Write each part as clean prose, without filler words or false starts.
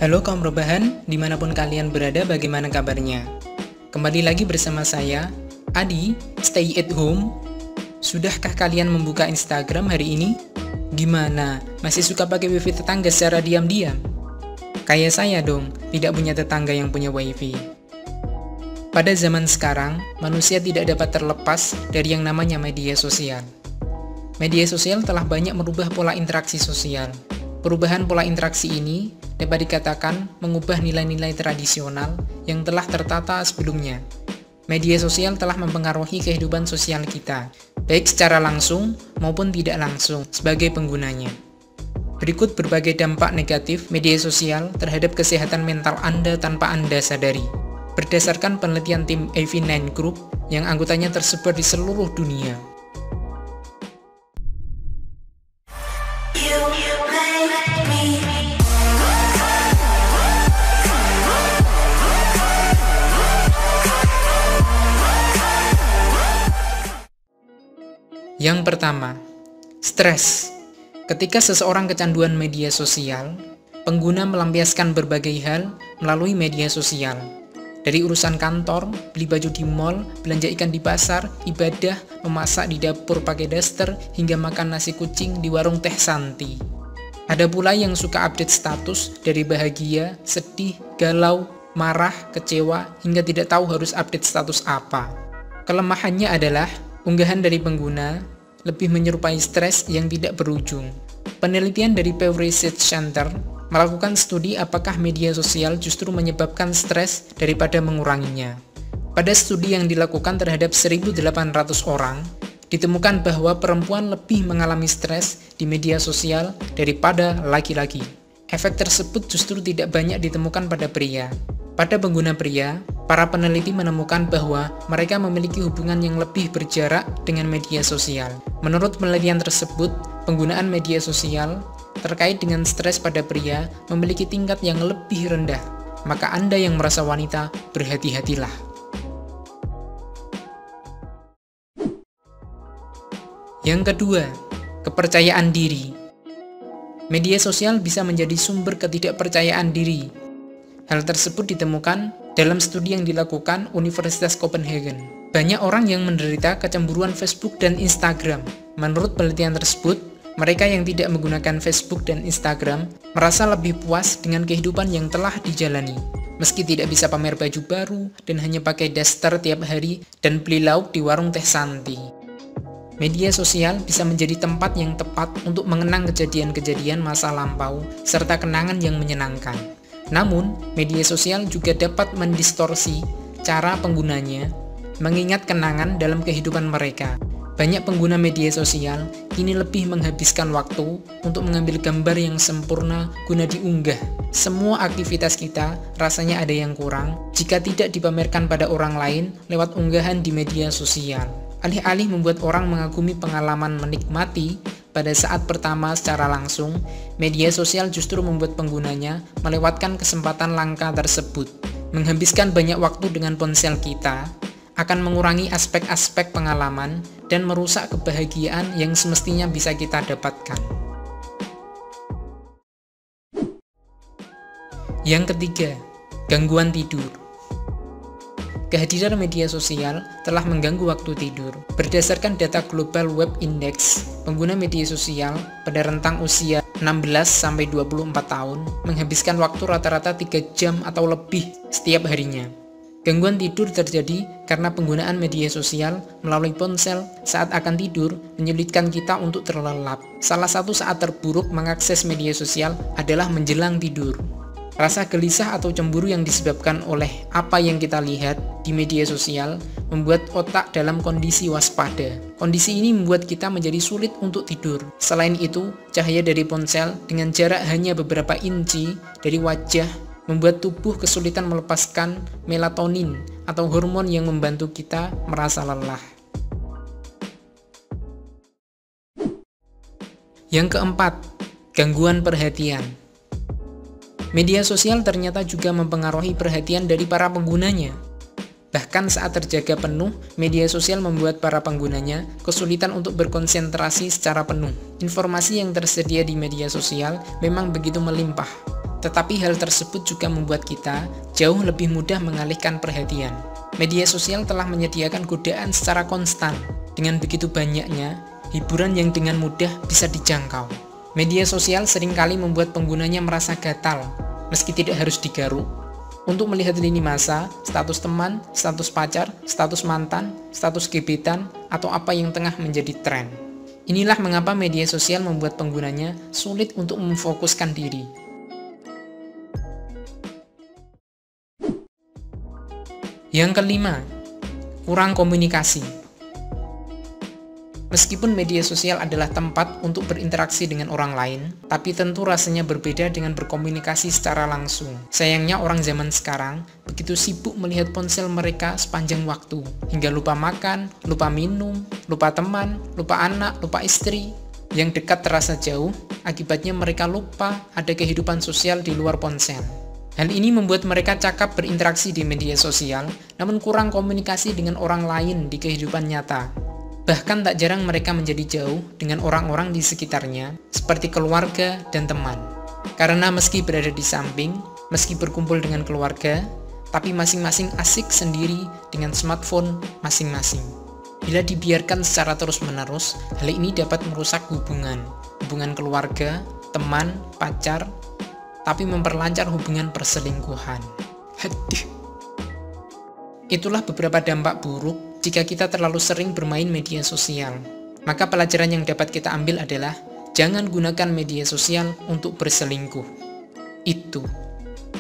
Halo kaum rebahan, dimanapun kalian berada, bagaimana kabarnya? Kembali lagi bersama saya, Adi, stay at home. Sudahkah kalian membuka Instagram hari ini? Gimana, masih suka pakai wifi tetangga secara diam-diam? Kayak saya dong, tidak punya tetangga yang punya wifi. Pada zaman sekarang, manusia tidak dapat terlepas dari yang namanya media sosial. Media sosial telah banyak merubah pola interaksi sosial. Perubahan pola interaksi ini dapat dikatakan mengubah nilai-nilai tradisional yang telah tertata sebelumnya. Media sosial telah mempengaruhi kehidupan sosial kita, baik secara langsung maupun tidak langsung sebagai penggunanya. Berikut berbagai dampak negatif media sosial terhadap kesehatan mental Anda tanpa Anda sadari. Berdasarkan penelitian tim AV9 Group yang anggotanya tersebar di seluruh dunia. Yang pertama, stres. Ketika seseorang kecanduan media sosial, pengguna melampiaskan berbagai hal melalui media sosial. Dari urusan kantor, beli baju di mall, belanja ikan di pasar, ibadah, memasak di dapur pakai daster, hingga makan nasi kucing di warung teh Santi. Ada pula yang suka update status dari bahagia, sedih, galau, marah, kecewa, hingga tidak tahu harus update status apa. Kelemahannya adalah unggahan dari pengguna lebih menyerupai stres yang tidak berujung. Penelitian dari Pew Research Center melakukan studi apakah media sosial justru menyebabkan stres daripada menguranginya. Pada studi yang dilakukan terhadap 1.800 orang, ditemukan bahwa perempuan lebih mengalami stres di media sosial daripada laki-laki. Efek tersebut justru tidak banyak ditemukan pada pria. Pada pengguna pria, para peneliti menemukan bahwa mereka memiliki hubungan yang lebih berjarak dengan media sosial. Menurut penelitian tersebut, penggunaan media sosial terkait dengan stres pada pria memiliki tingkat yang lebih rendah. Maka Anda yang merasa wanita, berhati-hatilah. Yang kedua, kepercayaan diri. Media sosial bisa menjadi sumber ketidakpercayaan diri. Hal tersebut ditemukan dalam studi yang dilakukan Universitas Copenhagen. Banyak orang yang menderita kecemburuan Facebook dan Instagram. Menurut penelitian tersebut, mereka yang tidak menggunakan Facebook dan Instagram merasa lebih puas dengan kehidupan yang telah dijalani. Meski tidak bisa pamer baju baru dan hanya pakai daster tiap hari dan beli lauk di warung teh Santi. Media sosial bisa menjadi tempat yang tepat untuk mengenang kejadian-kejadian masa lampau serta kenangan yang menyenangkan. Namun, media sosial juga dapat mendistorsi cara penggunanya mengingat kenangan dalam kehidupan mereka. Banyak pengguna media sosial kini lebih menghabiskan waktu untuk mengambil gambar yang sempurna guna diunggah. Semua aktivitas kita rasanya ada yang kurang jika tidak dipamerkan pada orang lain lewat unggahan di media sosial. Alih-alih membuat orang mengagumi pengalaman menikmati pada saat pertama secara langsung, media sosial justru membuat penggunanya melewatkan kesempatan langka tersebut. Menghabiskan banyak waktu dengan ponsel kita akan mengurangi aspek-aspek pengalaman dan merusak kebahagiaan yang semestinya bisa kita dapatkan. Yang ketiga, gangguan tidur. Kehadiran media sosial telah mengganggu waktu tidur. Berdasarkan data Global Web Index, pengguna media sosial pada rentang usia 16-24 tahun menghabiskan waktu rata-rata 3 jam atau lebih setiap harinya. Gangguan tidur terjadi karena penggunaan media sosial melalui ponsel saat akan tidur menyulitkan kita untuk terlelap. Salah satu saat terburuk mengakses media sosial adalah menjelang tidur. Rasa gelisah atau cemburu yang disebabkan oleh apa yang kita lihat di media sosial membuat otak dalam kondisi waspada. Kondisi ini membuat kita menjadi sulit untuk tidur. Selain itu, cahaya dari ponsel dengan jarak hanya beberapa inci dari wajah membuat tubuh kesulitan melepaskan melatonin atau hormon yang membantu kita merasa lelah. Yang keempat, gangguan perhatian. Media sosial ternyata juga mempengaruhi perhatian dari para penggunanya. Bahkan saat terjaga penuh, media sosial membuat para penggunanya kesulitan untuk berkonsentrasi secara penuh. Informasi yang tersedia di media sosial memang begitu melimpah. Tetapi hal tersebut juga membuat kita jauh lebih mudah mengalihkan perhatian. Media sosial telah menyediakan godaan secara konstan. Dengan begitu banyaknya, hiburan yang dengan mudah bisa dijangkau. Media sosial seringkali membuat penggunanya merasa gatal, meski tidak harus digaruk, untuk melihat lini masa, status teman, status pacar, status mantan, status gebetan, atau apa yang tengah menjadi tren. Inilah mengapa media sosial membuat penggunanya sulit untuk memfokuskan diri. Yang kelima, kurang komunikasi. Meskipun media sosial adalah tempat untuk berinteraksi dengan orang lain, tapi tentu rasanya berbeda dengan berkomunikasi secara langsung. Sayangnya orang zaman sekarang begitu sibuk melihat ponsel mereka sepanjang waktu, hingga lupa makan, lupa minum, lupa teman, lupa anak, lupa istri. Yang dekat terasa jauh, akibatnya mereka lupa ada kehidupan sosial di luar ponsel. Hal ini membuat mereka cakap berinteraksi di media sosial, namun kurang komunikasi dengan orang lain di kehidupan nyata. Bahkan tak jarang mereka menjadi jauh dengan orang-orang di sekitarnya, seperti keluarga dan teman. Karena meski berada di samping, meski berkumpul dengan keluarga, tapi masing-masing asik sendiri dengan smartphone masing-masing. Bila dibiarkan secara terus-menerus, hal ini dapat merusak hubungan keluarga, teman, pacar, tapi memperlancar hubungan perselingkuhan. Haduh. Itulah beberapa dampak buruk jika kita terlalu sering bermain media sosial. Maka pelajaran yang dapat kita ambil adalah jangan gunakan media sosial untuk berselingkuh. Itu.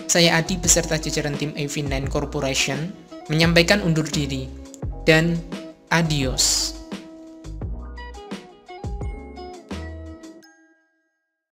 Saya Adi beserta jajaran tim AV9 Corporation menyampaikan undur diri. Dan adios.